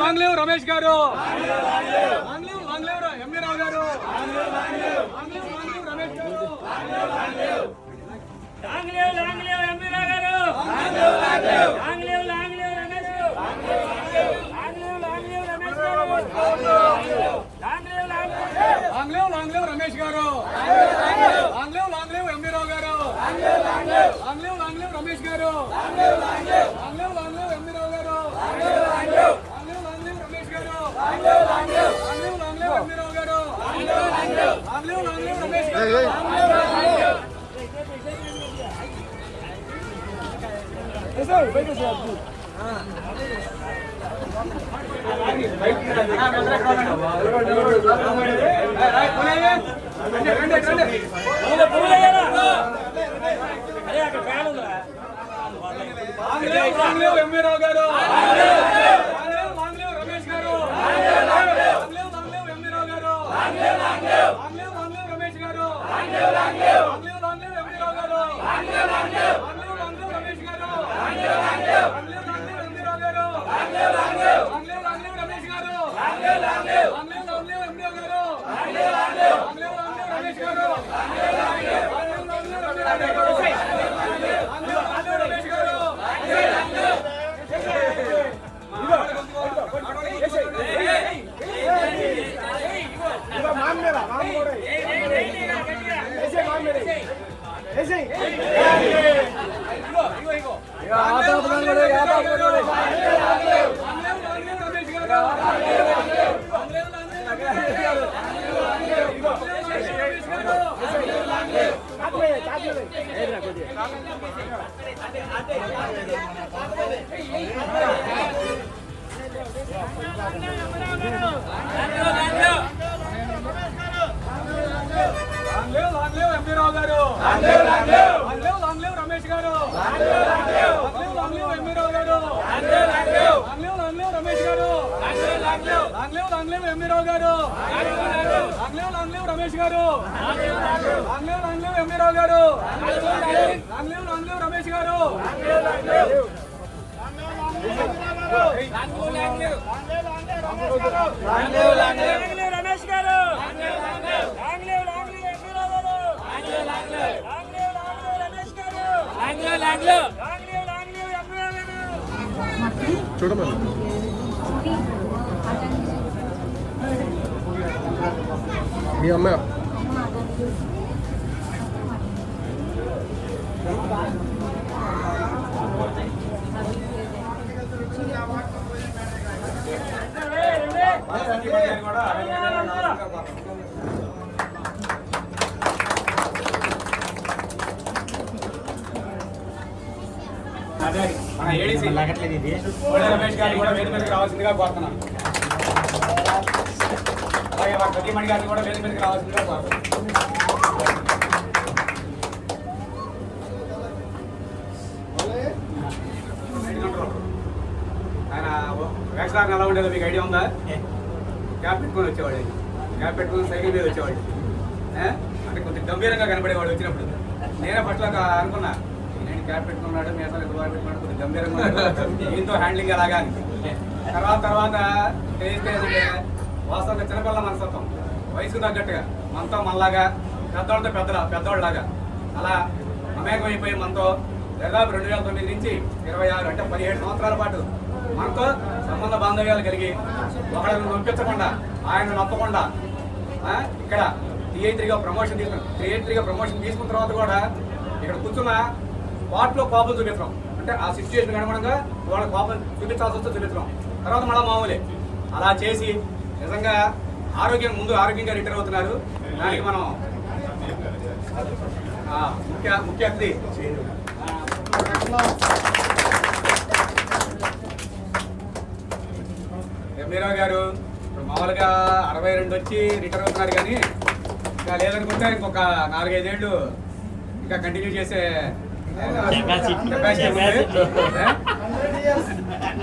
లాంగ్లేవ్ రమేష్ గారు, లాంగ్లేవ్ ఎంవి రావు గారు, రమేష్ గారు, లాంగ్లేవ్ ఎంవి రావు గారు, లాంగ్లేవ్ రమేష్ గారు, లాంగ్లేవ్ రమేష్ గారు, లాంగ్లేవ్ రమేష్ గారు, లాంగ్లేవ్ ఎంవి రావు గారు, లాంగ్లేవ్ రమేష్ గారు, లాంగ్లేవ్ ఎంవి రావు గారు, లాంగ్లేవ్ రమేష్ గారు, లాంగ్లేవ్ ఎంవి రావు గారు, లాంగ్లేవ్ రమేష్ గారు. లాంగ్లేవ్ ఎంవి రావు గారు, లాంగ్లేవ్ రమేష్ గారు, లాంగ్లేవ్ ఎంవి రావు గారు, లాంగ్లేవ్ రమేష్ గారు, లాంగ్లేవ్ ఎంవి రావు గారు, లాంగ్లేవ్ రమేష్ గారు, లాంగ్లేవ్ ఎంవి రావు గారు, లాంగ్లేవ్ రమేష్ గారు, లాంగ్లేవ్ ఎంవి రావు గారు, లాంగ్లేవ్ రమేష్ గారు, లాంగ్లేవ్ ఎంవి రావు గారు, లాంగ్లేవ్ రమేష్ గారు, లాంగ్లేవ్ ఎంవి రావు గారు, లాంగ్లేవ్ రమేష్ గారు, లాంగ్లేవ్ ఎంవి రావు గారు, లాంగ్లేవ్ రమేష్ గారు, లాంగ్లేవ్ ఎంవి రావు గారు, లాంగ్లేవ్ రమేష్ గారు, రమేష్ గారు, చూడమని మీ అమ్మాయి రమేష్ గారిని కూడా వేదిక మీదకి రావాల్సిందిగా కోరుతున్నాను. అలాగే మా ప్రతిమణి గారిని కూడా వేదిక మీదకి రావాల్సిందిగా కోరుతున్నాను. ఆయన వేషధారణ ఎలా ఉండేదో మీకు ఐడియా ఉందా? క్యాప్ పెట్టుకొని వచ్చేవాడు, క్యాప్ పెట్టుకుని సైకిల్ మీద వచ్చేవాడు. అంటే కొంచెం గంభీరంగా కనపడేవాడు వచ్చినప్పుడు. నేనే ఫస్ట్ అనుకున్నా, నేను క్యాప్ పెట్టుకున్నాడు, మీ అసలు ఎక్కువ పెట్టుకున్నాడు, కొంచెం గంభీరంగా దీంతో హ్యాండ్లింగ్ ఎలాగా అని. తర్వాత తెలిస్తే వాస్తవంగా చిన్నపిల్ల మనస్తత్వం, వయసుకు తగ్గట్టుగా మనతో మనలాగా, పెద్దవాళ్ళతో పెద్దవాళ్ళలాగా అలా అమేకం అయిపోయి మనతో దాదాపు 2009 నుంచి 26 అంటే 17 సంవత్సరాల పాటు మనతో సంబంధ బాంధవ్యాలు కలిగి ఒకళ్ళని నొప్పించకుండా, ఆయన నొప్పకుండా ఇక్కడ TA3గా ప్రమోషన్ తీసుకున్న తర్వాత కూడా ఇక్కడ కూర్చున్న వాటిలో కోపం చూపించడం, అంటే ఆ సిచ్యువేషన్ అనుగుణంగా వాళ్ళ కోపం చూపించాల్సి వస్తే చూపించడం, తర్వాత మళ్ళీ మామూలే అలా చేసి నిజంగా ఆరోగ్యంగా రిటైర్ అవుతున్నారు. దానికి మనం ముఖ్య అతిథి ఎంవీరావు గారు ఇప్పుడు మామూలుగా 62 వచ్చి రిటైర్ అవుతున్నారు, కానీ ఇంకా లేదనుకుంటే ఇంకొక 4-5 ఏళ్ళు ఇంకా కంటిన్యూ చేసే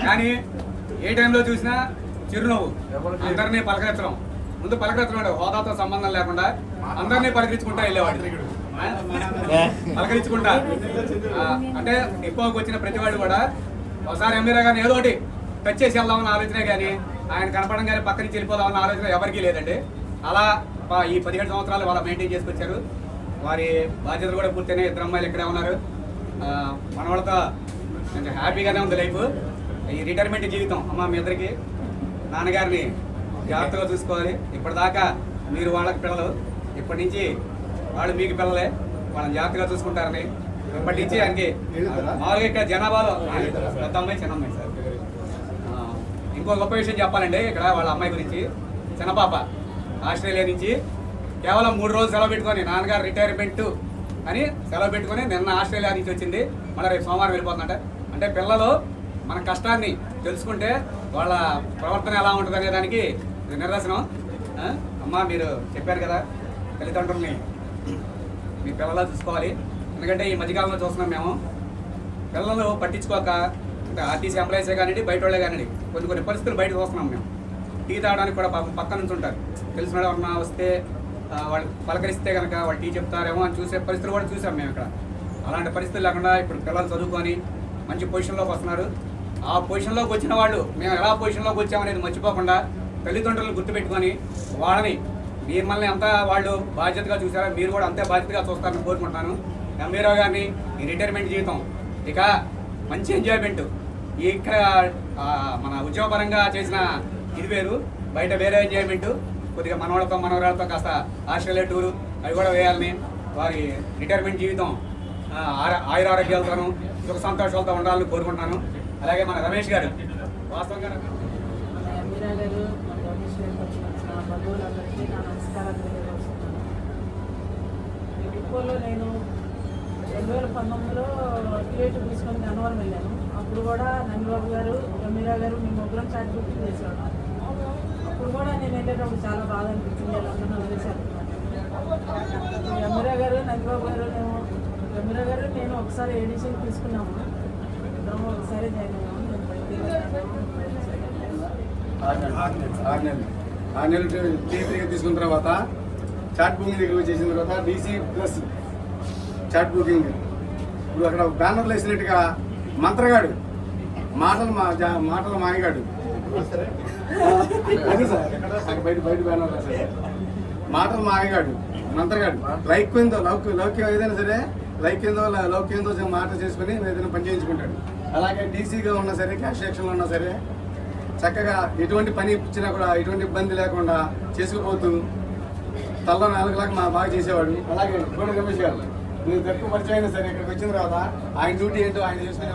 కానీ ఏ టైంలో చూసినా చిరునవ్వు, అందరినీ పలకరించడం. ముందు పలకరించడం హోదాతో సంబంధం లేకుండా అందరినీ పలకరించుకుంటా వెళ్ళేవాడు. పలకరించుకుంటా అంటే డిపోకి వచ్చిన ప్రతివాడు కూడా ఒకసారి ఎమ్మెల్యే గారిని ఏదో ఒకటి టచ్ చేసి వెళ్దామన్న ఆలోచనే కానీ ఆయన కనపడంగానే పక్క నుంచి వెళ్ళిపోదామన్న ఆలోచన ఎవరికీ లేదండి. అలా ఈ 17 సంవత్సరాలు వాళ్ళ మెయింటైన్ చేసుకొచ్చారు. వారి బాధ్యతలు కూడా పూర్తయినాయి. 2 అమ్మాయిలు ఇక్కడే ఉన్నారు. మన వాళ్ళతో కొంచెం హ్యాపీగానే ఉంది లైఫ్. ఈ రిటైర్మెంట్ జీవితం. అమ్మ మీ ఇద్దరికి నాన్నగారిని జాగ్రత్తగా చూసుకోవాలి. ఇప్పటిదాకా మీరు వాళ్ళకి పిల్లలు, ఇప్పటి నుంచి వాళ్ళు మీకు పిల్లలే, వాళ్ళని జాగ్రత్తగా చూసుకుంటారని. ఇప్పటి నుంచి ఆయనకి మామూలుగా ఇక్కడ జనాభాలో పెద్ద అమ్మాయి చిన్న అమ్మాయి సార్. ఇంకో గొప్ప విషయం చెప్పాలండి ఇక్కడ వాళ్ళ అమ్మాయి గురించి. చిన్నపాప ఆస్ట్రేలియా నుంచి కేవలం 3 రోజులు సెలవు పెట్టుకొని నాన్నగారు రిటైర్మెంట్ అని సెలవు పెట్టుకొని నిన్న ఆస్ట్రేలియా నుంచి వచ్చింది. మళ్ళీ రేపు సోమవారం వెళ్ళిపోతుందంట. అంటే పిల్లలు మన కష్టాన్ని తెలుసుకుంటే వాళ్ళ ప్రవర్తన ఎలా ఉంటుంది అనే దానికి నిదర్శనం. అమ్మ మీరు చెప్పారు కదా తల్లిదండ్రుల్ని మీ పిల్లలా చూసుకోవాలి. ఎందుకంటే ఈ మధ్యకాలంలో చూస్తున్నాం మేము పిల్లలు పట్టించుకోక, అంటే ఆర్టీసీ ఎంప్లాయీసే కానివ్వండి బయట వాళ్ళే కానివ్వండి కొన్ని పరిస్థితులు బయట చూస్తున్నాం మేము. టీ తాగడానికి కూడా పాపం పక్క నుంచి ఉంటారు. తెలిసిన ఎవరన్నా వస్తే వాళ్ళు పలకరిస్తే కనుక వాళ్ళు టీ చెప్తారేమో అని చూసే పరిస్థితులు కూడా చూసాం మేము ఇక్కడ. అలాంటి పరిస్థితులు లేకుండా ఇప్పుడు పిల్లలు చదువుకొని మంచి పొజిషన్లోకి వస్తున్నారు. ఆ పొజిషన్లోకి వచ్చిన వాళ్ళు మేము ఎలా పొజిషన్లోకి వచ్చామనేది మర్చిపోకుండా తల్లిదండ్రులను గుర్తుపెట్టుకొని వాళ్ళని మిమ్మల్ని అంతా వాళ్ళు బాధ్యతగా చూసారా, మీరు కూడా అంతే బాధ్యతగా చూస్తారని కోరుకుంటున్నాను. ఎంవీరావు గారిని ఈ రిటైర్మెంట్ జీవితం ఇక మంచి ఎంజాయ్మెంట్. ఇక్కడ మన ఉద్యోగపరంగా చేసిన ఇది వేరు, బయట వేరే ఎంజాయ్మెంట్. కొద్దిగా మనవాళ్ళతో మనవరాళ్ళతో కాస్త ఆస్ట్రేలియా టూరు అవి కూడా వేయాలని, వారి రిటైర్మెంట్ జీవితం ఆయురారోగ్యాలతోనూ సుఖ సంతోషాలతో ఉండాలని కోరుకుంటున్నాను. అలాగే మన రమేష్ గారు వాస్తవంగా మీరా గారు మన రమేష్ గారికి వచ్చిన బంధువులందరికీ నా నమస్కారాలు తెలియజేస్తున్నాను. ఈ డిపోలో నేను 2019లో టికెట్ తీసుకొని గన్నవరం వెళ్ళాను. అప్పుడు కూడా నందిబాబు గారు మీరా గారు మీ ముగ్గురం చాట్ బుకింగ్ చేశాను. అప్పుడు కూడా నేను వెళ్ళేటప్పుడు చాలా బాధ అనిపించింది. వాళ్ళందరూ వదిలేశారు. మీరా గారు నందిబాబు గారు మీరా గారు నేను ఒకసారి ఏడీసీ తీసుకున్నాము. ఇద్దరం ఒకసారి జాయిన్ అయ్యాము. 6 నెలలు టీ3 తీసుకున్న తర్వాత చాట్ బుకింగ్ దగ్గర చేసిన తర్వాత డీసీ ప్లస్ చాట్ బుకింగ్. ఇప్పుడు అక్కడ బ్యానర్లు వేసినట్టుగా మంత్రగాడు మాటల మాయగాడు అది సార్ బయట బ్యానర్ రాశారు. మాటలు మాయగాడు మంత్రగాడు. లౌక్యం ఏదైనా సరే లౌక్యంతో మాట చేసుకుని ఏదైనా పని చేయించుకుంటాడు. అలాగే డీసీగా ఉన్నా సరే క్యాష్ సెక్షన్లో ఉన్నా సరే చక్కగా ఎటువంటి పని ఇచ్చినా కూడా ఎటువంటి ఇబ్బంది లేకుండా చేసుకుపోతూ తల్ల 4 లాగా బాగా చేసేవాడు. అలాగే గోడ రమేష్ గారు నేను తక్కువ పరిచయం అయినా సరే ఇక్కడికి వచ్చిన తర్వాత ఆయన డ్యూటీ ఏంటో ఆయన చేసుకునే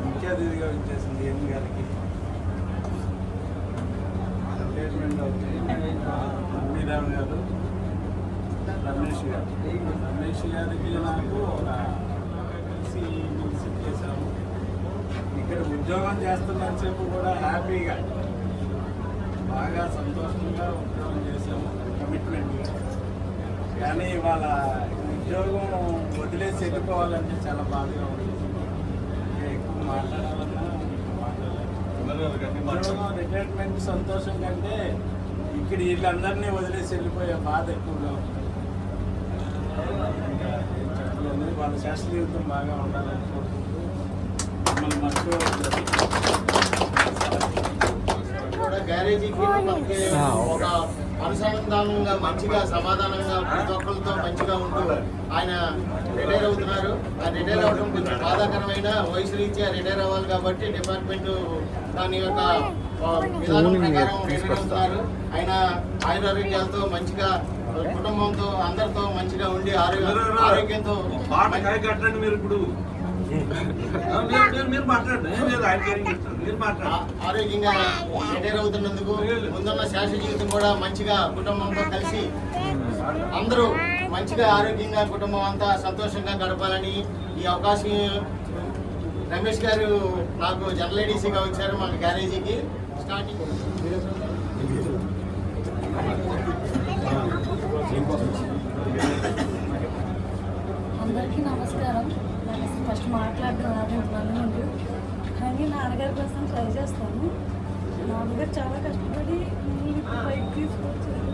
ముఖ్య అతిథిగా వచ్చేసింది ఎం గారికి మీరావు గారు, రమేష్ గారికి నాకు కలిసి చేశాము. ఇక్కడ ఉద్యోగం చేస్తున్నంతసేపు కూడా హ్యాపీగా బాగా సంతోషంగా ఉద్యోగం చేసాము, కమిట్మెంట్గా. కానీ వాళ్ళ ఉద్యోగం వదిలేసి వెళ్ళిపోవాలంటే చాలా బాధగా ఉంది. ఎక్కువ మాట్లాడాలన్నా ఉద్యోగం రిటైర్మెంట్ సంతోషం కంటే ఇక్కడ వీళ్ళందరినీ వదిలేసి వెళ్ళిపోయే బాధ ఎక్కువగా ఉంది. చెప్పలేదు, వాళ్ళ శాస్త్ర జీవితం బాగా ఉండాలని కోరుకుంటూ మిమ్మల్ని మర్చిపోవద్దు. కూడా గ్యారేజీకి మనకి ఒక అనుసంధానంగా మంచిగా సమాధానంగా ప్రతి ఒక్కరితో మంచిగా ఉంటూ ఆయన రిటైర్ అవుతున్నారు. ఆ రిటైర్ అవ్వడం కొంచెం బాధాకరమైన వయసు రీత్యా రిటైర్ అవ్వాలి కాబట్టి డిపార్ట్మెంట్ దాని యొక్క విధానం ప్రకారం రిటైర్ అవుతున్నారు. ఆయన ఆయురారోగ్యాలతో మంచిగా కుటుంబంతో అందరితో మంచిగా ఉండి ఆరోగ్యంతో మీరు ఇప్పుడు మీరు మాట్లాడండి, మీరు మాట్లాడండి. ఆరోగ్యంగా రిటైర్ అవుతున్నందుకు ముందున్న శాశ్వత జీవితం కూడా మంచిగా కుటుంబంతో కలిసి అందరూ మంచిగా ఆరోగ్యంగా కుటుంబం అంతా సంతోషంగా గడపాలని ఈ అవకాశం రమేష్ గారు నాకు జనరల్ ఏడీసీగా వచ్చారు మన గ్యారేజీకి స్టార్టింగ్. అందరికీ నమస్కారం. నాకు అసలు ఫస్ట్ మాట్లాడడం రాదు, కానీ నాన్నగారి కోసం ట్రై చేస్తాను. నాన్నగారు చాలా కష్టపడి బయట తీసుకొచ్చారు.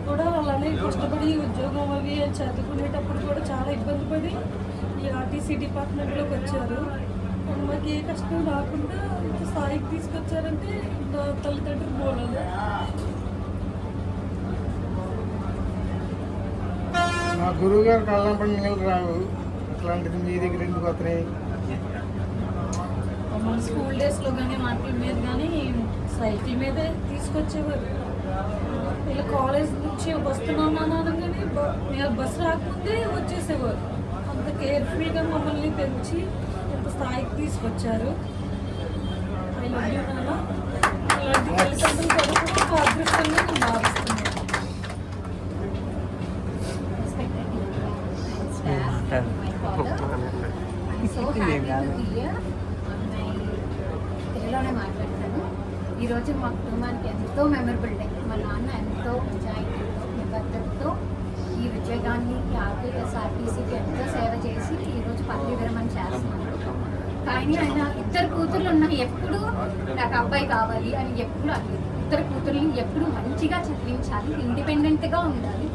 కూడా అలానే కష్టపడి ఉద్యోగం అవి చదువుకునేటప్పుడు కూడా చాలా ఇబ్బంది పడి ఈ ఆర్టీసీ డిపార్ట్మెంట్లోకి వచ్చారు. మాకు ఏ కష్టం రాకుండా ఇంత స్థాయికి తీసుకొచ్చారంటే నా తల్లిదండ్రులు మూలాలు. మా గురువు గారు కళ్ళంపడి నీళ్ళు రావు, అట్లాంటిది మీ దగ్గర ఎందుకు వస్తున్నాయి? మన స్కూల్ డేస్లో కానీ వాటి మీద కానీ సైకిల్ మీదే తీసుకొచ్చేవారు. ఇలా కాలేజ్ నుంచి వస్తున్నాను అనగానే బస్సు రాకముందే వచ్చేసేవారు. అంత కేర్ఫుల్గా మమ్మల్ని పెంచి ఇంత స్థాయికి తీసుకొచ్చారు. ఐ లవ్ యూ నాన్న. ఇలాంటి తల్లిదండ్రులు కూడా ఒక అదృష్టంగా నేను భావిస్తున్నాను. తెలుగులోనే మాట్లాడతాను. ఈరోజు మా కుటుంబానికి ఎంతో మెమరబుల్ డే. మా నాన్న ఎంతో నిజాయితీతో నిబద్ధతతో ఈ ఉద్యోగాన్ని ఆర్టీసీకి ఎంతో సేవ చేసి ఈరోజు పదవీ విరమణ చేస్తున్నాడు. కానీ ఆయన ఇద్దరు కూతుర్లు ఉన్నాయి, ఎప్పుడు నాకు అబ్బాయి కావాలి అని ఎప్పుడు అడిగారు. ఇద్దరు కూతుర్ని ఎప్పుడు మంచిగా చదివించాలి, ఇండిపెండెంట్గా ఉండాలి,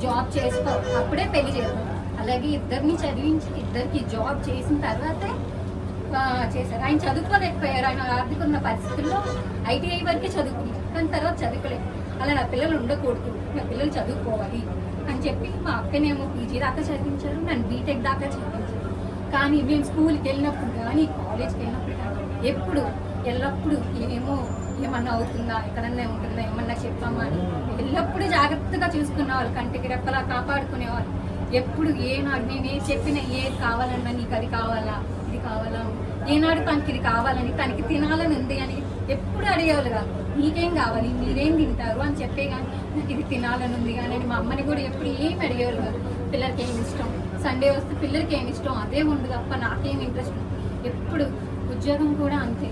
జాబ్ చేసుకో, అప్పుడే పెళ్లి చేయాలి. అలాగే ఇద్దరిని చదివించి ఇద్దరికి జాబ్ చేసిన తర్వాతే చేశారు. ఆయన చదువుకోలేకపోయారు. ఆయన ఆర్థిక ఉన్న పరిస్థితుల్లో ఐటీఐ వరకే చదువుకున్నారు, కానీ తర్వాత చదువుకోలేదు. అలా నా పిల్లలు ఉండకూడదు, నా పిల్లలు చదువుకోవాలి అని చెప్పి మా అక్కనేమో పీజీ దాకా చదివించారు, నన్ను బీటెక్ దాకా చదివించారు. కానీ మేము స్కూల్కి వెళ్ళినప్పుడు కానీ కాలేజ్కి వెళ్ళినప్పుడు కానీ ఎల్లప్పుడూ ఏమన్నా అవుతుందా, ఎక్కడన్నా ఉంటుందా, ఏమన్నా చెప్పామా అని ఎల్లప్పుడూ జాగ్రత్తగా చూసుకునేవాళ్ళు, కంటికి రెప్పలా కాపాడుకునేవాళ్ళు. ఎప్పుడు ఏనాడు మేము ఏది చెప్పినా ఏది కావాలన్నా నీకు అది కావాలా ఇది కావాలా, ఏనాడు తనకి ఇది కావాలని తనకి తినాలని ఉంది అని ఎప్పుడు అడిగేవాళ్ళు కాదు. నీకేం కావాలి, మీరేం తింటారు అని చెప్పే కానీ నాకు ఇది తినాలని ఉంది కానీ అని మా అమ్మని కూడా ఎప్పుడు ఏమి అడిగేవాళ్ళు కాదు. పిల్లలకి ఏమి ఇష్టం, సండే వస్తే పిల్లలకి ఏమి ఇష్టం అదే ఉండు తప్ప నాకేం ఇంట్రెస్ట్ ఎప్పుడు. ఉద్యోగం కూడా అంతే,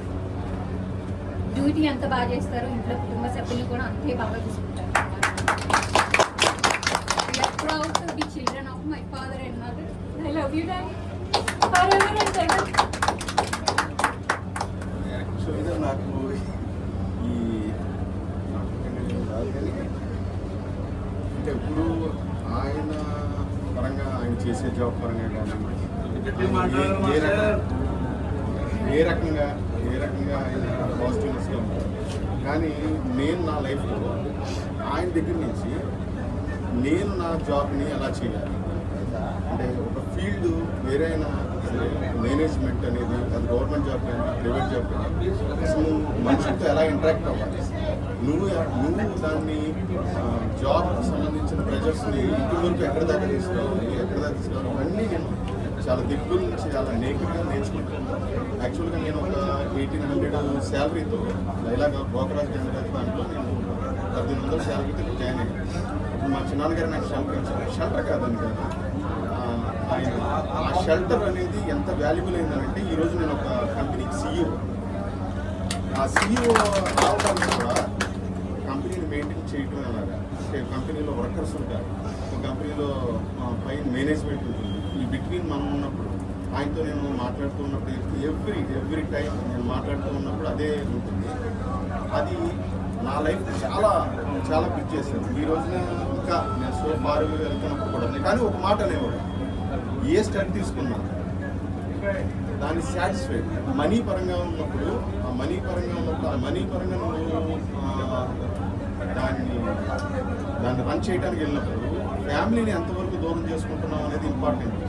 డ్యూటీ ఎంత బాగా చేస్తారో ఇంట్లో కుటుంబ సభ్యులు కూడా అంతే బాగా చూసుకుంటారు. Proud to be children of my father and mother. I love you, Dad. Forever and ever. యాక్చువల్గా నాకు ఈ రాదు కానీ అంటే ఇప్పుడు ఆయన పరంగా ఆయన చేసే జాబ్ పరంగా కానీ ఏ రకంగా ఆయన పాజిటివ్నెస్గా ఉంటారు. కానీ నేను నా లైఫ్లో ఆయన దగ్గర నుంచి నేను నా జాబ్ని ఎలా చేయాలి అంటే ఒక ఫీల్డ్ వేరైనా సరే మేనేజ్మెంట్ అనేది అది గవర్నమెంట్ జాబ్ కానీ ప్రైవేట్ జాబ్ కానీ అసలు మనుషులతో ఎలా ఇంటరాక్ట్ అవ్వాలి, నువ్వు దాన్ని జాబ్కి సంబంధించిన ప్రెజర్స్ని ఇంటి వరకు ఎక్కడ దాకా తీసుకోవాలి అవన్నీ నేను చాలా దిగ్గుల నుంచి చాలా నేకిడ్గా నేర్చుకుంటాను. యాక్చువల్గా నేను ఒక 1800 శాలరీతో ఇలాగ బ్రోకరాజ్ జనరల్ దాంట్లో నేను 1800 శాలరీతో జాయిన్ అయ్యాను. మా చిన్నాన్నగారు నాకు షెల్టర్ ఇచ్చారు. షెల్టర్ కాదని కాదు, ఆ షెల్టర్ అనేది ఎంత వాల్యుబుల్ అయిందనంటే ఈరోజు నేను ఒక కంపెనీకి CEO. ఆ CEO రావడానికి కూడా కంపెనీని మెయింటైన్ చేయటం అలాగా. కంపెనీలో వర్కర్స్ ఉంటారు, ఒక కంపెనీలో పైన మేనేజ్మెంట్ ఉంటుంది. ఈ బిట్వీన్ మనం ఉన్నప్పుడు ఆయనతో నేను మాట్లాడుతూ ఉన్నప్పుడు ఎవ్రీ టైం నేను మాట్లాడుతూ ఉన్నప్పుడు అదే ఉంటుంది. అది నా లైఫ్ చాలా చాలా పిక్ చేశాను. ఈ రోజున ఇంకా నేను సో ఫార్ వెళ్తున్నప్పుడు కూడా కానీ ఒక మాట అనేవాడు, ఏ స్టెప్ తీసుకున్నా దాన్ని సాటిస్ఫైడ్ మనీ పరంగా ఉన్నప్పుడు ఆ మనీ పరంగా నువ్వు దాన్ని రన్ చేయడానికి వెళ్ళినప్పుడు ఫ్యామిలీని ఎంతవరకు దూరం చేసుకుంటున్నావు అనేది ఇంపార్టెంట్.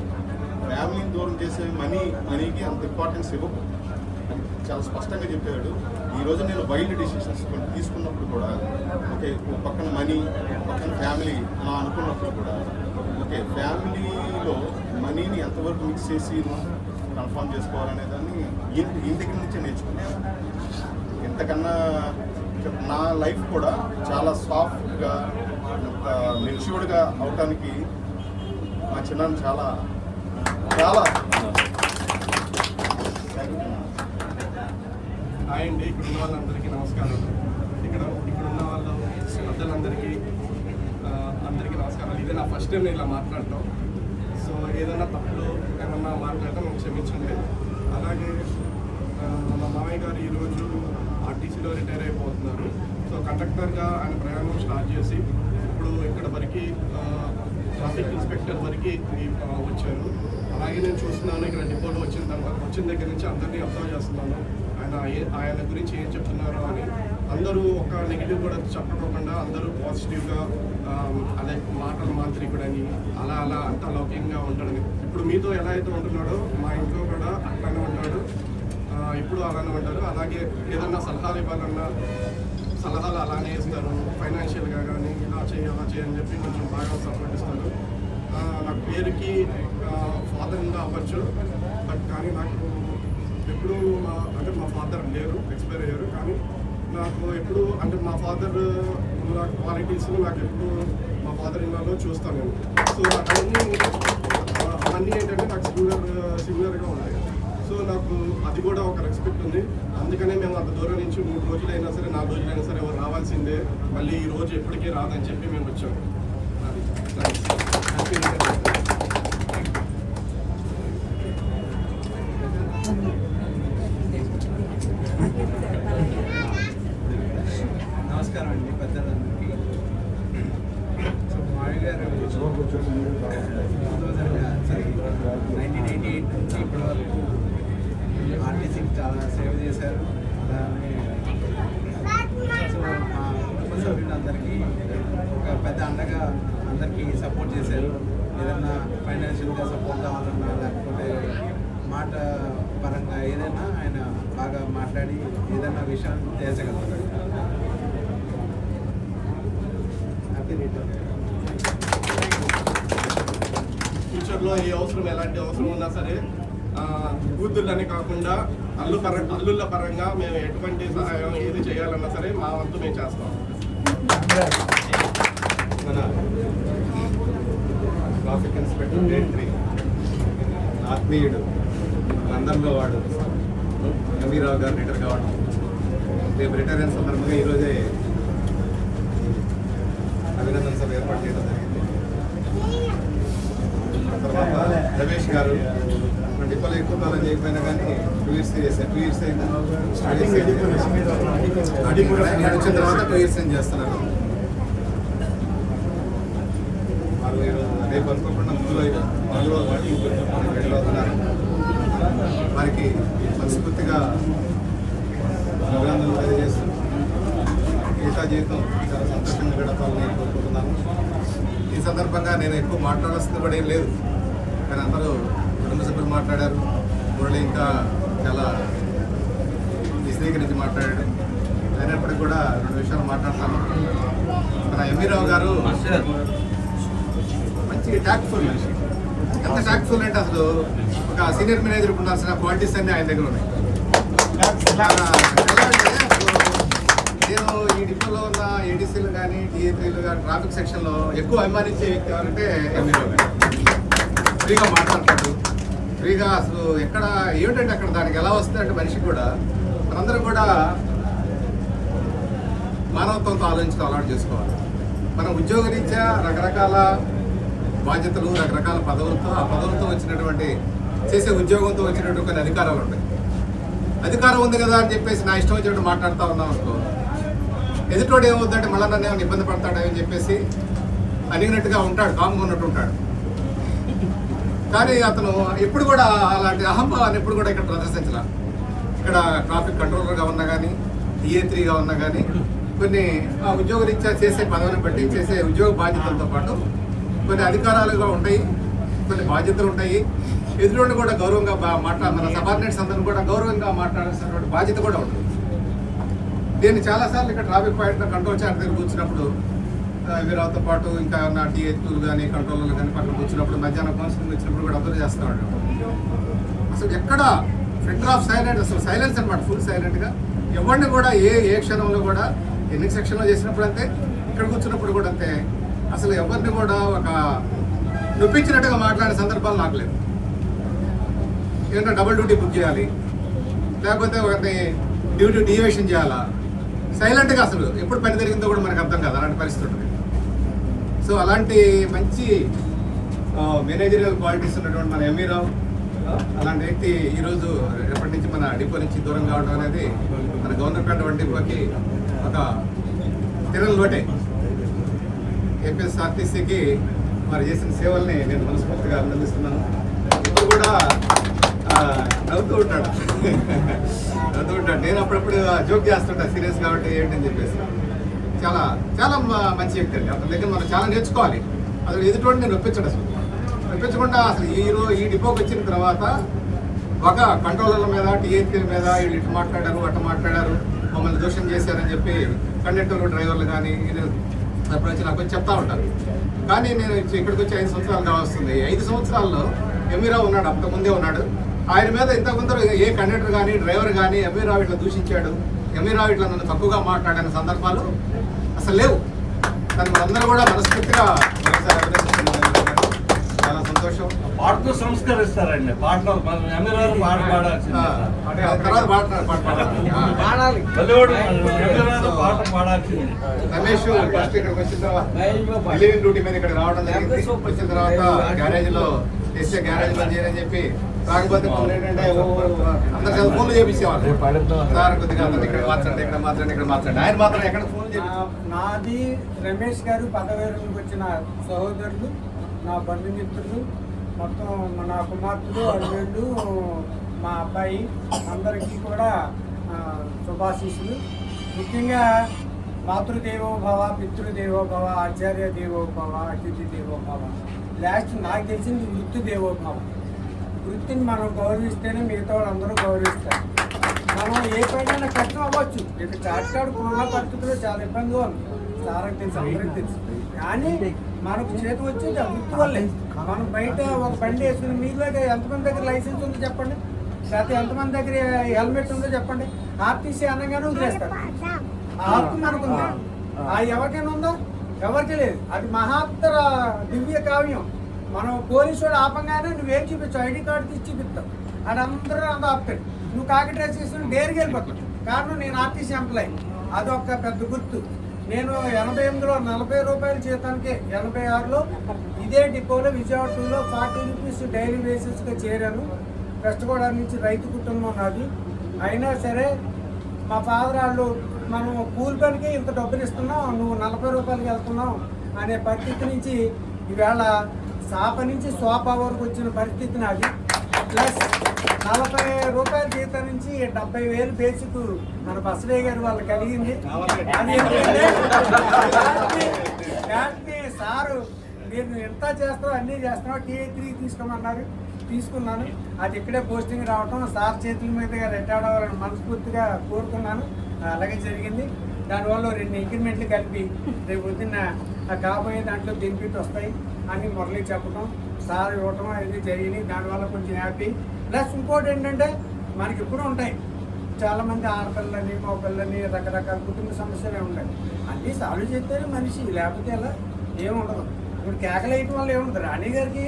ఫ్యామిలీని దూరం చేసే మనీకి అంత ఇంపార్టెన్స్ ఇవ్వకు చాలా స్పష్టంగా చెప్పాడు. ఈరోజు నేను వైల్డ్ డెసిషన్స్ తీసుకున్నప్పుడు కూడా ఓకే పక్కన మనీ పక్కన ఫ్యామిలీ అలా అనుకున్నప్పుడు కూడా ఓకే ఫ్యామిలీలో మనీని ఎంతవరకు మిక్స్ చేసి కన్ఫర్మ్ చేసుకోవాలనే దాన్ని ఈ దగ్గర నుంచే నేర్చుకున్నాను. ఇంతకన్నా నా లైఫ్ కూడా చాలా సాఫ్ట్గా మెచ్యూర్డ్గా అవటానికి మా చిన్నాన్న చాలా చాలా హాయ్ అండి. ఇక్కడ ఉన్న వాళ్ళందరికీ నమస్కారం. ఇక్కడ ఉన్న వాళ్ళు పెద్దలందరికీ నమస్కారాలు. ఇదే నా ఫస్ట్ టైం నేను ఇలా మాట్లాడటం. సో ఏదైనా తప్పులు ఏమన్నా మాట్లాడటం నాకు క్షమించండి. అలాగే మా మామయ్య గారు ఈరోజు ఆర్టీసీలో రిటైర్ అయిపోతున్నారు. సో కండక్టర్గా ఆయన ప్రయాణం స్టార్ట్ చేసి ఇప్పుడు ఇక్కడ వరకు ట్రాఫిక్ ఇన్స్పెక్టర్ వరకు వచ్చారు. అలాగే నేను చూస్తున్నాను ఇక్కడ డిపోలో వచ్చిన దగ్గర నుంచి అందరినీ అబ్జర్వ్ చేస్తున్నాను. ఆయన గురించి ఏం చెప్తున్నారో అని అందరూ ఒక నెగిటివ్ కూడా చెప్పకుండా అందరూ పాజిటివ్గా అలా మాటలు మాంత్రికుడని అలా అంత లౌకికంగా ఉంటాడని. ఇప్పుడు మీతో ఎలా అయితే ఉంటున్నాడో మా ఇంట్లో కూడా అట్లానే ఉంటాడు, ఇప్పుడు అలానే ఉంటారు. అలాగే ఏదన్నా సలహాలు ఇవ్వాలన్నా సలహాలు అలానే ఇస్తారు. ఫైనాన్షియల్గా కానీ ఇలా చేయని చెప్పి కొంచెం బాగా సపోర్ట్ ఇస్తారు. నాకు పేరుకి ఫాదర్గా అవ్వచ్చు, బట్ కానీ నాకు ఎప్పుడు అంటే మా ఫాదర్ లేరు, ఎక్స్పైర్ అయ్యారు. కానీ నాకు ఎప్పుడు అంటే మా ఫాదర్ ఉన్న క్వాలిటీస్ నాకు ఎప్పుడు మా ఫాదర్ ఇన్లో చూస్తాను నేను. సో అవన్నీ ఏంటంటే నాకు సిమిలర్గా ఉన్నాయి. సో నాకు అది కూడా ఒక రెస్పెక్ట్ ఉంది. అందుకనే మేము అంత దూరం నుంచి 3 రోజులైనా సరే 4 రోజులైనా సరే ఎవరు రావాల్సిందే, మళ్ళీ ఈ రోజు ఎప్పటికీ రాదని చెప్పి మేము వచ్చాము. నమస్కారం అండి పెద్దలందరికీ. సో మావి గారు 1988 నుంచి ఇప్పటి వరకు ఆర్టీసీకి చాలా సేవ చేశారు. సో మా కుటుంబ సభ్యులందరికీ ఒక పెద్ద అండగా అందరికీ సపోర్ట్ చేశారు. ఏదన్నా ఫైనాన్షియల్గా సపోర్ట్ కావాలన్నా లేకపోతే మాట పరంగా ఏదైనా ఆయన బాగా మాట్లాడి ఏదైనా విషయాన్ని తేల్చగలుగుతారు. ఫ్యూచర్లో ఏ అవసరం ఎలాంటి అవసరం ఉన్నా సరే కూతుళ్ళని కాకుండా అల్లుళ్ళ పరంగా మేము ఎటువంటి సహాయం ఏది చేయాలన్నా సరే మా వంతు మేము చేస్తాం. మన ట్రాఫిక్ ఇన్స్పెక్టర్ గ్రేడ్ 3 ఆత్మీయుడు అందరిలో వాడు ఎంవీరావు గారు రిటైర్ కావడం, రేపు రిటైర్ అయిన సందర్భంగా ఈరోజే అభినందన సభ ఏర్పాటు చేయడం జరిగింది. తర్వాత రమేష్ గారు డిపోలో ఎక్కువ కాలం చేయకపోయినా కానీ 2 years చేశారు. 2 years అయింది స్టడీస్ వచ్చిన తర్వాత 2 years ఏం చేస్తున్నారు. వాళ్ళు రేపు అనుకోకుండా ముందులో 4 రోజుల పాటు వెళ్ళవుతున్నారు. వారికి మనస్ఫూర్తిగా అభినందనలు తెలియజేస్తూ మిగతా జీవితం చాలా సంతోషంగా గడపాలని కోరుకుంటున్నాను. ఈ సందర్భంగా నేను ఎక్కువ మాట్లాడాల్సింది కూడా ఏం లేదు, కానీ అందరూ కుటుంబ సభ్యులు మాట్లాడారు. మురళి ఇంకా చాలా విశదీకరించి మాట్లాడాడు. అయినప్పటికీ కూడా 2 విషయాలు మాట్లాడతాను. మన ఎంవీరావు గారు మంచి ట్యాక్ట్ఫుల్ మనిషి. ఎంత ట్యాక్ట్ఫుల్ అంటే అసలు ఒక సీనియర్ మేనేజర్కి ఉండాల్సిన క్వాలిటీస్ అన్నీ ఆయన దగ్గర ఉన్నాయి. నేను ఈ డిపోలో ఉన్న ఏడీసీలు కానీ టీఏ3లు కానీ ట్రాఫిక్ సెక్షన్లో ఎక్కువ అభిమానించే వ్యక్తి ఎవరంటే ఎంవీరావు గారు. ఫ్రీగా మాట్లాడతాడు, ఫ్రీగా అసలు ఎక్కడ ఏమిటంటే అక్కడ దానికి ఎలా వస్తుందంటే మనిషికి కూడా మనందరం కూడా మానవత్వంతో ఆలోచించడం అలవాటు చేసుకోవాలి. మనం ఉద్యోగరీత్యా రకరకాల బాధ్యతలు, రకరకాల పదవులతో ఆ పదవులతో వచ్చినటువంటి చేసే ఉద్యోగంతో వచ్చినటువంటి కొన్ని అధికారాలు ఉంటాయి. అధికారం ఉంది కదా అని చెప్పేసి నా ఇష్టం వచ్చినట్టు మాట్లాడుతూ ఉన్నాం అనుకో, ఎదుటోడు ఏమవుతుందంటే మళ్ళీ నన్ను ఏమైనా ఇబ్బంది పడతాడని చెప్పేసి అడిగినట్టుగా ఉంటాడు, కామ్గా ఉన్నట్టు ఉంటాడు. కానీ అతను ఎప్పుడు కూడా అలాంటి అహంభావాన్ని ఎప్పుడు కూడా ఇక్కడ ప్రదర్శించాల. ఇక్కడ ట్రాఫిక్ కంట్రోలర్గా ఉన్నా కానీ టీఏ3గా ఉన్నా కానీ కొన్ని ఉద్యోగరీత్యా చేసే పదవిని బట్టి చేసే ఉద్యోగ బాధ్యతలతో పాటు కొన్ని అధికారాలుగా ఉంటాయి, కొన్ని బాధ్యతలు ఉంటాయి. ఎదురుని కూడా గౌరవంగా మన సబార్డినేట్స్ అందరిని కూడా గౌరవంగా మాట్లాడాల్సినటువంటి బాధ్యత కూడా ఉంటుంది. దీన్ని చాలాసార్లు ఇక్కడ ట్రాఫిక్ పాయింట్ కంట్రోల్ చార్ట్ దగ్గర కూర్చున్నప్పుడు వీరావుతో పాటు ఇంకా ఉన్న టీఏ2లు కానీ కంట్రోలర్లు కానీ పక్కన కూర్చున్నప్పుడు మధ్యాహ్నం కౌన్సిలింగ్ వచ్చినప్పుడు కూడా అబ్జర్వ్ చేస్తున్నాడు. అసలు ఎక్కడ ఫిల్టర్ ఆఫ్ సైలెంట్, అసలు సైలెన్స్ అనమాట, ఫుల్ సైలెంట్గా ఎవరిని కూడా ఏ క్షణంలో కూడా ఎన్ని సెక్షన్లో చేసినప్పుడు అంతే, ఇక్కడ కూర్చున్నప్పుడు కూడా అంతే. అసలు ఎవరిని కూడా ఒక నొప్పించినట్టుగా మాట్లాడే సందర్భాలు నాకు లేదు. ఏంటంటే డబుల్ డ్యూటీ బుక్ చేయాలి, లేకపోతే ఒకరిని డ్యూటీ డీవియేషన్ చేయాలా, సైలెంట్గా అసలు ఎప్పుడు పని జరిగిందో కూడా మనకు అర్థం కాదు, అలాంటి పరిస్థితి ఉంటుంది. సో అలాంటి మంచి మేనేజరియల్ క్వాలిటీస్ ఉన్నటువంటి మన ఎంవీరావు అలాంటి వ్యక్తి ఈరోజు ఎప్పటి నుంచి మన డిపో నుంచి దూరం కావడం అనేది మన గవర్నమెంట్ డిపోకి ఒక తిరగని లోటే. ఏపీఎస్ఆర్టీసీకి మరి చేసిన సేవల్ని నేను మనస్ఫూర్తిగా అభినందిస్తున్నాను. ఇప్పుడు కూడా నవ్వుతూ ఉంటాడు. నేను అప్పుడప్పుడు జోక్ చేస్తుంటా సీరియస్ కాబట్టి ఏంటని చెప్పేసి. చాలా చాలా మంచి వ్యక్తి అండి. అతని దగ్గర మనం చాలా నేర్చుకోవాలి. అసలు ఎదుటి నేను ఒప్పించడు, అసలు ఒప్పించకుండా అసలు ఈ డిపోకి వచ్చిన తర్వాత ఒక కంట్రోలర్ల మీద టీఏపీల మీద వీళ్ళు ఇటు మాట్లాడారు అటు మాట్లాడారు, మమ్మల్ని దోషం చేశారని చెప్పి కండక్టర్లు డ్రైవర్లు కానీ అప్పుడు వచ్చి నాకు వచ్చి చెప్తా ఉంటారు. కానీ నేను ఇక్కడికి వచ్చి 5 సంవత్సరాలు కావస్తుంది. 5 సంవత్సరాల్లో ఎంవీరావు ఉన్నాడు, అంతకుముందే ఉన్నాడు. ఆయన మీద ఇంతకుముందు ఏ కండక్టర్ కానీ డ్రైవర్ కానీ ఎంవీరావు ఇట్లా దూషించాడు, ఎంవీరావు ఇట్లా నన్ను తక్కువగా మాట్లాడిన సందర్భాలు అసలు లేవు. దాన్ని మనందరూ కూడా మనస్ఫూర్తిగా చాలా సంతోషం. పాటతో సంస్కరిస్తారండి. పాటలు పాట పాడాల్సింది. తర్వాత పాట పాడాల్సింది. రమేష్ ఫస్ట్ ఇక్కడికి వచ్చిన తర్వాత రిలీవింగ్ డ్యూటీ మీద ఇక్కడ రావడం జరిగింది. వచ్చిన తర్వాత గ్యారేజ్లో ఎస్ఏ గ్యారేజ్లో చేయని చెప్పి కాకపోతే ఏంటంటే అందరు కదా ఫోన్లు చేపించేవాళ్ళు. సార్ కొద్దిగా ఇక్కడ మార్చండి, ఇక్కడ మార్చండి, ఇక్కడ మార్చండి. ఆయన మాత్రం ఎక్కడ ఫోన్ చేసి నాది రమేష్ గారు పదవేరులకు వచ్చిన సహోదరులు, నా బంధుమిత్రులు, మొత్తం నా కుమార్తెలు, అల్లుళ్ళు, మా అబ్బాయి అందరికీ కూడా శుభాశీస్సులు. ముఖ్యంగా మాతృదేవోభవ, పితృదేవోభవ, ఆచార్య దేవోభవ, అతిథి దేవోభవ. లాస్ట్ నాకు తెలిసింది వృత్తి దేవోభవ. వృత్తిని మనం గౌరవిస్తేనే మిగతా వాళ్ళందరూ గౌరవిస్తారు. మనం ఏ పైన కష్టం అవ్వచ్చు. ఇక చాటుకాడు ఉన్న పరిస్థితుల్లో చాలా ఇబ్బందిగా ఉంది. సారకు తెలుసు, అందరికి తెలుసు. కానీ మనకు చేతి వచ్చేది ఆ వృత్తి వల్లే. మనం బయట ఒక బండి వేసుకుని మీలో ఎంతమంది దగ్గర లైసెన్స్ ఉందో చెప్పండి, లేకపోతే ఎంతమంది దగ్గర హెల్మెట్ ఉందో చెప్పండి. ఆర్టీసీ అనగానే వదిలేస్తారు. ఆ హక్కు మనకుంది. ఆ ఎవరికైనా ఉందా? ఎవరికి లేదు. అది మహాత్తర దివ్య కావ్యం. మనం పోలీసు వాడు ఆపంగానే నువ్వేం చూపించావు, ఐడి కార్డు తీసి చూపిస్తావు. అది అందరూ ఆపుతాడు. నువ్వు కాకి డ్రెస్ చేసుకుని డేరికి వెళ్ళిపోతావు. కారణం నేను ఆర్టీసీ ఎంప్లాయీ. అదొక పెద్ద గుర్తు. నేను 88లో 40 రూపాయల జీతానికి 86లో ఇదే డిపోలో విజయవాడ 2లో 40 రూపీస్ డైలీ బేసిస్గా చేరాను. వెస్ట్ గోదావరి నుంచి రైతు కుటుంబం నాది. అయినా సరే మా ఫాదర్ వాళ్ళు మనం కూలి పనికి ఇంత డబ్బులు ఇస్తున్నావు, నువ్వు 40 రూపాయలకి వెళ్తున్నావు అనే పరిస్థితి నుంచి ఈవేళ సాప నుంచి సోప వరకు వచ్చిన పరిస్థితి నాది. ప్లస్ 40 రూపాయల జీతం నుంచి 70,000 బేసిక్ మన బసవే గారు వాళ్ళు కలిగింది. అది ఏంటంటే సారు మీరు ఎంత చేస్తావు అన్నీ చేస్తున్నావు, TA3 తీసుకోమన్నారు, తీసుకున్నాను. అది ఇక్కడే పోస్టింగ్ రావటం, సార్ చేతుల మీదుగా రిటైర్డ్ అవ్వాలని మనస్ఫూర్తిగా కోరుకున్నాను. అలాగే జరిగింది. దానివల్ల 2 ఇంక్రిమెంట్లు కలిపి రేపు పొద్దున్న కాబోయే దాంట్లో బెనిఫిట్ వస్తాయి అని మురళి చెప్పడం, సార్ ఇవ్వటం అనేది జరిగింది. దానివల్ల కొంచెం హ్యాపీ. ప్లస్ ఇంకోటి ఏంటంటే మనకి ఇప్పుడు ఉంటాయి చాలామంది ఆడపిల్లని మగపిల్లని రకరకాల కుటుంబ సమస్యలే ఉంటాయి. అన్నీ సాల్వ్ చేస్తే మనిషి, లేకపోతే అలా ఏముండదు. ఇప్పుడు కేకలు వేయటం వల్ల ఏముంటుంది. రాణి గారికి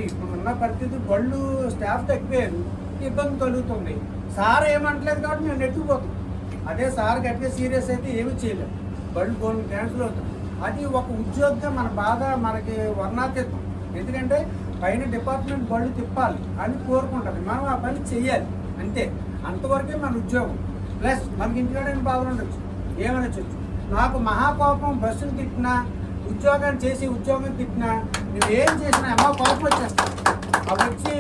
ఇప్పుడు ఉన్న పరిస్థితి బళ్ళు స్టాఫ్ తగ్గిపోయారు, ఇబ్బంది కలుగుతుంది. సార్ ఏమంటలేదు కాబట్టి మేము నెట్టుకుపోతాం. అదే సార్ గట్టిగా సీరియస్ అయితే ఏమీ చేయలేదు, బళ్ళు కొన్ని క్యాన్సిల్ అవుతుంది. అది ఒక ఉద్యోగంగా మన బాధ, మనకి వర్ణాతీతం. ఎందుకంటే పైన డిపార్ట్మెంట్ బళ్ళు తిప్పాలి అని కోరుకుంటుంది, మనం ఆ పని చెయ్యాలి అంతే. అంతవరకే మన ఉద్యోగం. ప్లస్ మనకి ఇంటికాడ బాధలు ఉండొచ్చు, ఏమనొచ్చు. నాకు మహాకోపం. బస్సును తిట్టినా, ఉద్యోగాన్ని చేసి ఉద్యోగం తిట్టినా, నువ్వేం చేసినా అమ్మ కోపం వచ్చేస్తాను. అవి వచ్చి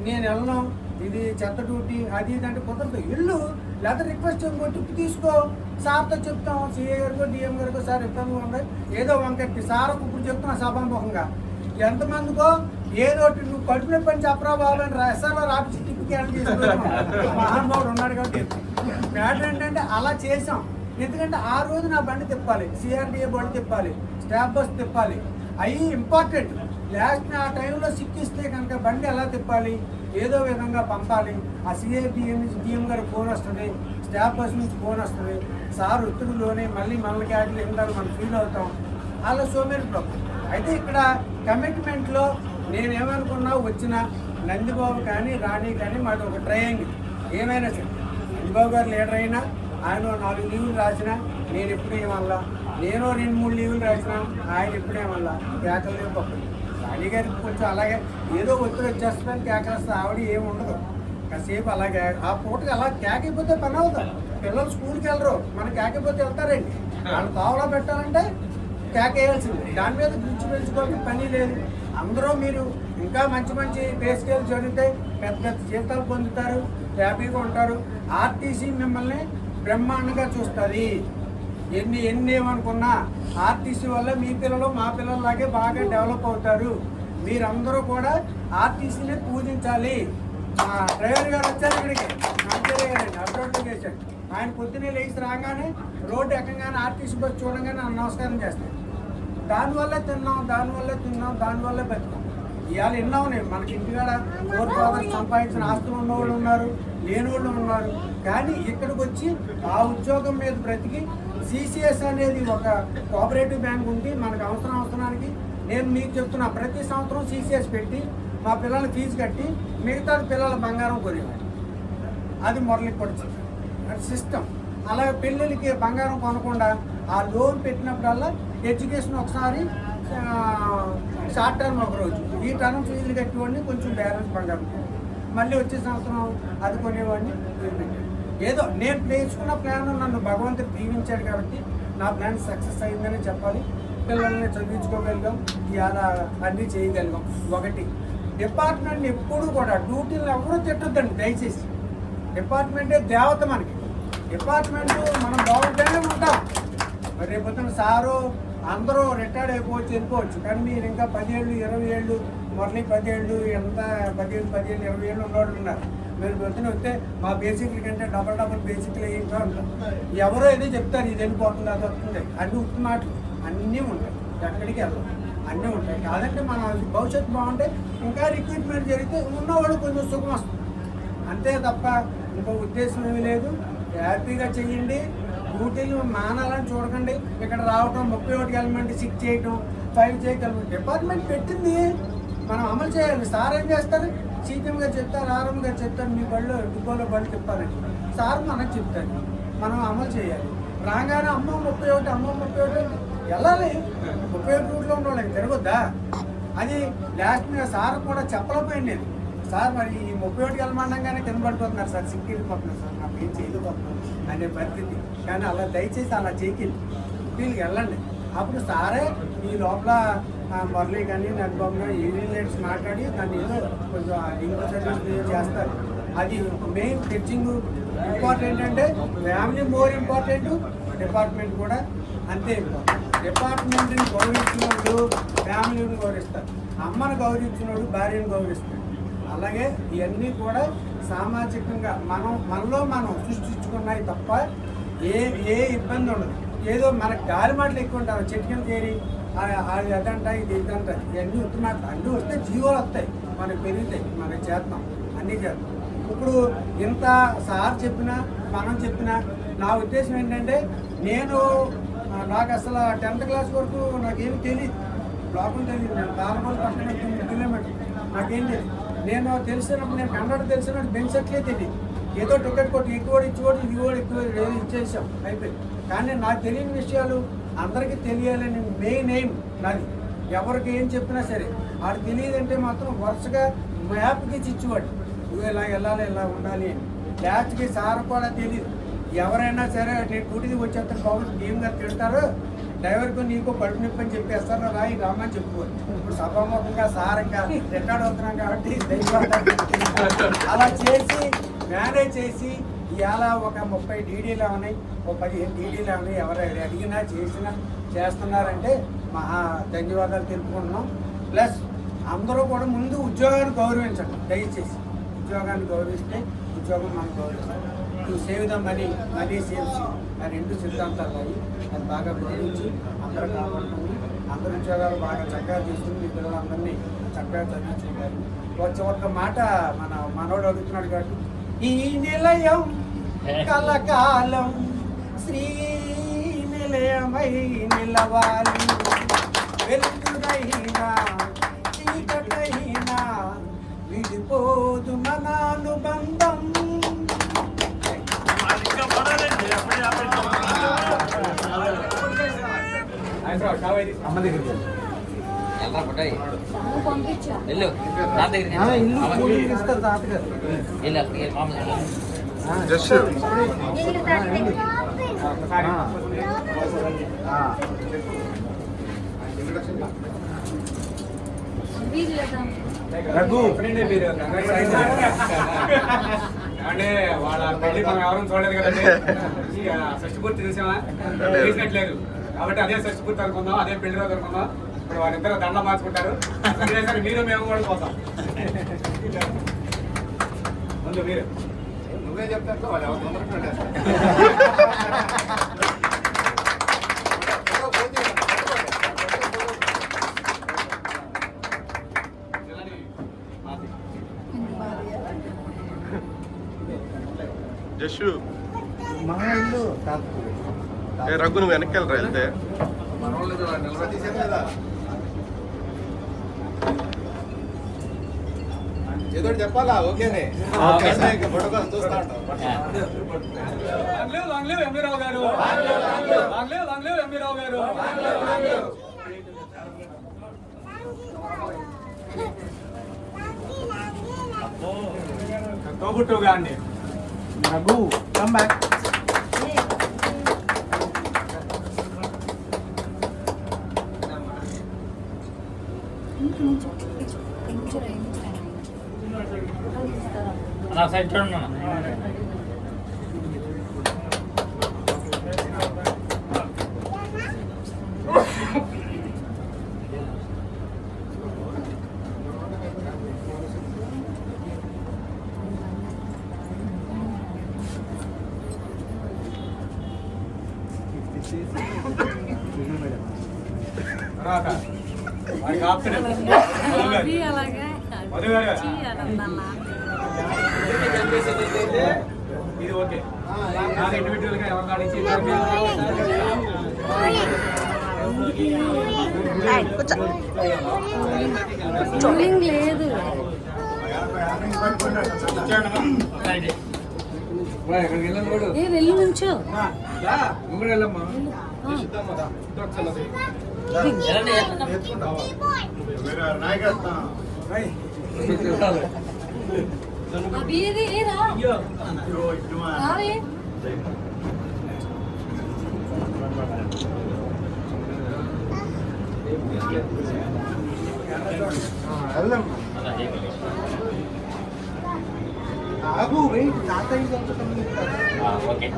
నేను వెళ్ళను, ఇది చెత్త డ్యూటీ అది ఇది అంటే కుదరదు. ఇల్లు లేదా రిక్వెస్ట్ కొట్టి తీసుకో, సార్తో చెప్తాం, సిఏ గారికో డిఎం గారికో, సార్ ఇబ్బందిగా ఉన్నాయి ఏదో వంకట్టి సార్ ఇప్పుడు చెప్తున్నా సభాముఖంగా ఎంతమందికో ఏదో నువ్వు కడుపునే పని చెప్పరా బాబు అని ఎస్ఆర్లో రాపించి టిప్పికి ఎలా తీసుకుంటాం. మహానుభావుడు ఉన్నాడు కాబట్టి మ్యాటర్ ఏంటంటే అలా చేసాం. ఎందుకంటే ఆ రోజు నా బండి తిప్పాలి, సిఆర్డిఏ బండి తిప్పాలి, స్టాఫ్ బస్ తిప్పాలి, అవి ఇంపార్టెంట్. లాస్ట్ ఆ టైంలో సిక్కిస్తే కనుక బండి ఎలా తిప్పాలి, ఏదో విధంగా పంపాలి. ఆ సిఐడిఎం నుంచి డిఎం గారు ఫోన్ వస్తుంది, స్టాఫ్ బస్ నుంచి ఫోన్ వస్తుంది, సార్ ఒత్తిడిలోనే మళ్ళీ మనకి ఆటలు ఏంటారు మనం ఫీల్ అవుతాం. అలా సోమేరు ప్రాబ్లం. అయితే ఇక్కడ కమిట్మెంట్లో నేనేమనుకున్నా వచ్చిన నందిబాబు కానీ రాణి కానీ మాది ఒక ట్రయాంగిల్. ఏమైనా సరే నందిబాబు గారు లీడర్ అయినా, ఆయన 4 లీవులు రాసినా నేను ఎప్పుడు ఏమల్లా, నేను 2-3 లీవులు రాసినా ఆయన ఎప్పుడేమల్లా కేకలు లేవు. రాణి గారికి కొంచెం అలాగే ఏదో ఒత్తిడి వచ్చేస్తుందని కేకలేస్తే ఆవిడ ఏముండదు. కాసేపు అలాగే ఆ పూటకి అలా కేకైపోతే పని అవుతారు. పిల్లలు స్కూల్కి వెళ్ళరు, మనం కేకైపోతే వెళ్తారండి. వాళ్ళు తావలా పెట్టాలంటే కేకేయాల్సింది. దాని మీద గుర్తు పెంచుకోవాల్సిన పని లేదు. అందరూ మీరు ఇంకా మంచి మంచి పే స్కేల్ జరుగుతాయి, పెద్ద పెద్ద జీతాలు పొందుతారు, హ్యాపీగా ఉంటారు. ఆర్టీసీ మిమ్మల్ని బ్రహ్మాండంగా చూస్తుంది. ఎన్ని ఏమనుకున్నా ఆర్టీసీ వల్ల మీ పిల్లలు మా పిల్లల్లాగే బాగా డెవలప్ అవుతారు. మీరందరూ కూడా ఆర్టీసీని పూజించాలి. మా డ్రైవర్ గారు వచ్చారు ఇక్కడికి, మంచిగా గారండి, అడ్వర్టైజేషన్. ఆయన పొద్దున్నే లేచి రాగానే రోడ్డు ఎక్కగానే ఆర్టీసీ బస్ చూడగానే నమస్కారం చేస్తాను. దానివల్లే తిన్నాం, దానివల్లే బతికాం. ఇవాళ ఎన్నో ఉన్నాయి మనకి. ఇంటికాడ 4 ఫాదర్స్ సంపాదించిన ఆస్తులు ఉన్నవాళ్ళు ఉన్నారు, లేని వాళ్ళు ఉన్నారు. కానీ ఇక్కడికి వచ్చి ఆ ఉద్యోగం మీద బ్రతికి సిసిఎస్ అనేది ఒక కోఆపరేటివ్ బ్యాంక్ ఉంది. మనకు అవసరానికి నేను మీకు చెప్తున్నా, ప్రతి సంవత్సరం సిసిఎస్ పెట్టి మా పిల్లల ఫీజు కట్టి మిగతా పిల్లల బంగారం కొనేవాడు. అది మురళి పొడిచింది, అది సిస్టమ్. అలాగే పెళ్ళిళ్ళకి బంగారం కొనకుండా ఆ లోన్ పెట్టినప్పుడల్లా ఎడ్యుకేషన్ ఒకసారి, షార్ట్ టర్మ్ ఒకరోజు, ఈ టర్మ్ ఫీజులు కట్టేవాడిని, కొంచెం బ్యాలెన్స్ బంగారం మళ్ళీ వచ్చే సంవత్సరం అది కొనేవాడిని. ఏదో నేను నేర్చుకున్న ప్లాన్ నన్ను భగవంతుడు దీవించాడు కాబట్టి నా ప్లాన్ సక్సెస్ అయిందని చెప్పాలి. పిల్లల్ని చదివించుకోగలిగాం, ఇవాళ అన్నీ చేయగలిగాం. ఒకటి, డిపార్ట్మెంట్ ఎప్పుడు కూడా డ్యూటీలు ఎవరూ తిట్టొద్దండి దయచేసి. డిపార్ట్మెంటే దేవత మనకి. డిపార్ట్మెంట్ మనం బాగుంటేనే ఉంటాం. మరి రేపొద్దున సారు అందరూ రిటైర్డ్ అయిపోవచ్చు, వెళ్ళిపోవచ్చు. కానీ మీరు ఇంకా 10 ఏళ్ళు 20 ఏళ్ళు, మురళి 10 ఏళ్ళు, ఎంత 10 ఏళ్ళు 20 ఏళ్ళు ఉన్నవాళ్ళు ఉన్నారు. మీరు పొద్దున వస్తే మా బేసిక్ల కంటే డబల్ బేసిక్లు ఇంకా ఉంటారు. ఎవరో ఏదో చెప్తారు, ఇది వెళ్ళిపోతుంది, అది వస్తుంది, అన్ని ఉత్తి మాటలు అన్నీ ఉంటాయి. ఎక్కడికి వెళ్ళవు, అన్నీ ఉంటాయి. కాదంటే మన భవిష్యత్తు బాగుంటే ఇంకా రిక్రూట్మెంట్ జరిగితే ఉన్నవాళ్ళు కొంచెం సుఖం వస్తుంది, అంతే తప్ప ఇంకో ఉద్దేశం ఏమీ లేదు. హ్యాపీగా చెయ్యండి. డ్యూటీలు మానాలని చూడకండి. ఇక్కడ రావటం 31 ఎలిమెంట్ 6 చేయటం, 5 చేయగలం. డిపార్ట్మెంట్ పెట్టింది మనం అమలు చేయాలి. సార్ ఏం చేస్తారు, సీఎం గారు చెప్తారు, ఆర్ఎం గారు చెప్తారు, మీ బళ్ళు డిపోలో బళ్ళు తిప్పాలని. సార్ మనకు చెప్తారు, మనం అమలు చేయాలి. రాగానే అమ్మ 31 వెళ్ళాలి. 31 రూట్లో ఉన్న వాళ్ళకి తిరగొద్దా? అది లాస్ట్ మీద సార్ కూడా చెప్పలేకపోయింది. నేను సార్ మరి ఈ 31 వెళ్ళమండగానే కింద పడిపోతున్నారు సార్, సిక్కి వెళ్ళిపోతున్నారు సార్, నాకు ఏం చేయలేకపోతున్నాను అనే పరిస్థితి. కానీ అలా దయచేసి అలా చేయకండి, వీళ్ళకి వెళ్ళండి. అప్పుడు సారే ఈ లోపల మురళి కానీ నడిబాబు కానీ యూనియన్ లీడర్స్ మాట్లాడి దాన్ని ఏదో కొంచెం ఇంగ్లీష్ సర్వీస్ చేస్తారు. అది మెయిన్ టీచింగ్ ఇంపార్టెంట్. అంటే ఫ్యామిలీ మోర్ ఇంపార్టెంట్, డిపార్ట్మెంట్ కూడా అంతే ఇంపార్టెంట్. డిపార్ట్మెంట్ని గౌరవించినోడు ఫ్యామిలీని గౌరవిస్తారు, అమ్మను గౌరవించినోడు భార్యను గౌరవిస్తాడు. అలాగే ఇవన్నీ కూడా సామాజికంగా మనలో మనం సృష్టించుకున్నాయి తప్ప ఏ ఇబ్బంది ఉండదు. ఏదో మనకు గాలి మాటలు ఎక్కువ ఉంటారు, చెట్టుకింద చేరి అది అదంట ఇది ఇదంట, ఇవన్నీ వస్తున్నాయి. అన్నీ వస్తే జీవాలు వస్తాయి, మనకు పెరుగుతాయి, మనకు చేస్తాం, అన్నీ చేస్తాం. ఇప్పుడు ఇంత సార్ చెప్పినా మనం చెప్పినా నా ఉద్దేశం ఏంటంటే, నాకు అసలు 10th క్లాస్ వరకు నాకేమి తెలియదు, లోకం తెలియదు. నేను తాళపల్లి పక్కన 9 కిలోమీటర్లు నాకేం తెలియదు. నేను తెలిసినప్పుడు, నేను కన్నడ తెలిసినప్పుడు బెంచట్లే తెలియదు. ఏదో టికెట్ కొట్టి ఎక్కువ ఇచ్చుకోడు, ఇది కూడా ఎక్కువ ఏదో ఇచ్చేసాం, అయిపోయింది. కానీ నాకు తెలియని విషయాలు అందరికీ తెలియాలని మెయిన్ ఎయిమ్ నాది. ఎవరికి ఏం చెప్పినా సరే వాడు తెలియదంటే మాత్రం వరుసగా మ్యాప్కి ఇచ్చేవాడు, నువ్వు ఇలా వెళ్ళాలి, ఇలా ఉండాలి అని. ల్యాచ్కి సార్ కూడా తెలియదు. ఎవరైనా సరే నేను డ్యూటీకి వచ్చేస్తాను బాబు గేమ్ గారు తింటారు, డ్రైవర్కు నీకు కడుపు నొప్పి అని చెప్పేస్తారు, రాయి రామని చెప్పుకోవాలి. ఇప్పుడు సభాముఖంగా సార్ ఇంకా రికార్డ్ అవుతున్నాం కాబట్టి అలా చేసి మేనేజ్ చేసి ఇవాళ ఒక 30 డీడీలు ఉన్నాయి, ఒక 15 డీడీలు ఉన్నాయి. ఎవరు అడిగినా చేస్తున్నారంటే మహా ధన్యవాదాలు తెలుపుకుంటున్నాం. ప్లస్ అందరూ కూడా ముందు ఉద్యోగాన్ని గౌరవించండి దయచేసి. ఉద్యోగాన్ని గౌరవిస్తే ఉద్యోగం మనం గౌరవిస్తాం. To save the money saves, ఆ 2 సిద్ధాంతాలు అవి అది బాగా గౌరవించి అందరూ కాపాడుతుంది. అందరు ఉద్యోగాలు బాగా చక్కగా తీసుకుని మీ పిల్లలందరినీ చక్కగా చదివించుకుంటారు. ఒక మాట మనోడు అడుగుతున్నాడు కాబట్టి, ఈ నిలయం కలకాలం శ్రీ నిలయమై నిలవాలి, వెలుగునైనా చీకటైనా విడిపోదు మన అనుబంధం. అమ్మ దగ్గరికి నువ్వు పంపించా ఇల్లు ఇస్తారు తాతగారు జస్ట్ వీలు లేదా రఘు ఫ్రెండే మీరు అంటే వాళ్ళ పెళ్లి మనం ఎవరూ చూడలేదు కదండి ఇక షష్టి పూర్తి చూసామా చేసినట్లేదు కాబట్టి అదే షష్టి పూర్తి అనుకుందాం, అదే పెళ్లి రోజు అనుకుందాం. ఇప్పుడు వాళ్ళిద్దరు దండ మార్చుకుంటారు. సరే మీరు మేము కూడా పోతాం. ముందు మీరు నువ్వే చెప్తాను వాళ్ళు ఎవరు తొందరగా జస్ట్ మా ఇల్లు ఏ రఘు నువ్వు వెనక్కి వెళ్ళరా వెళ్తే మన వాళ్ళు నిలబెట్టేసారు కదా ఏదో చెప్పాలా ఓకేనే ఫోటో కోసం చూస్తా ఉంటాం. లాంగ్ లివ్ ఎంవి రావు గారు, లాంగ్ లివ్ ఎంవి రావు గారు. తోబుట్టుగా అండి రఘు కమ్ బ్యాక్. నా సైడ్ చూడండి తర్వాత వాడికి ఆప్షన్ అది అలాగా మధు గారు ఇది ఓకే. నాకు ఇండివిజువల్ గా ఎవరు కాడించి కూలింగ్ లేదు. ఎక్కడికి వెళ్ళాను కూడా ఏ వెళ్ళి నుంచో నువ్వు కూడా వెళ్ళమ్మా అవి ఏది ఏరా రావే వెళ్దామ్మా ఆగు వెయిట్ తాతయ్య ఓకే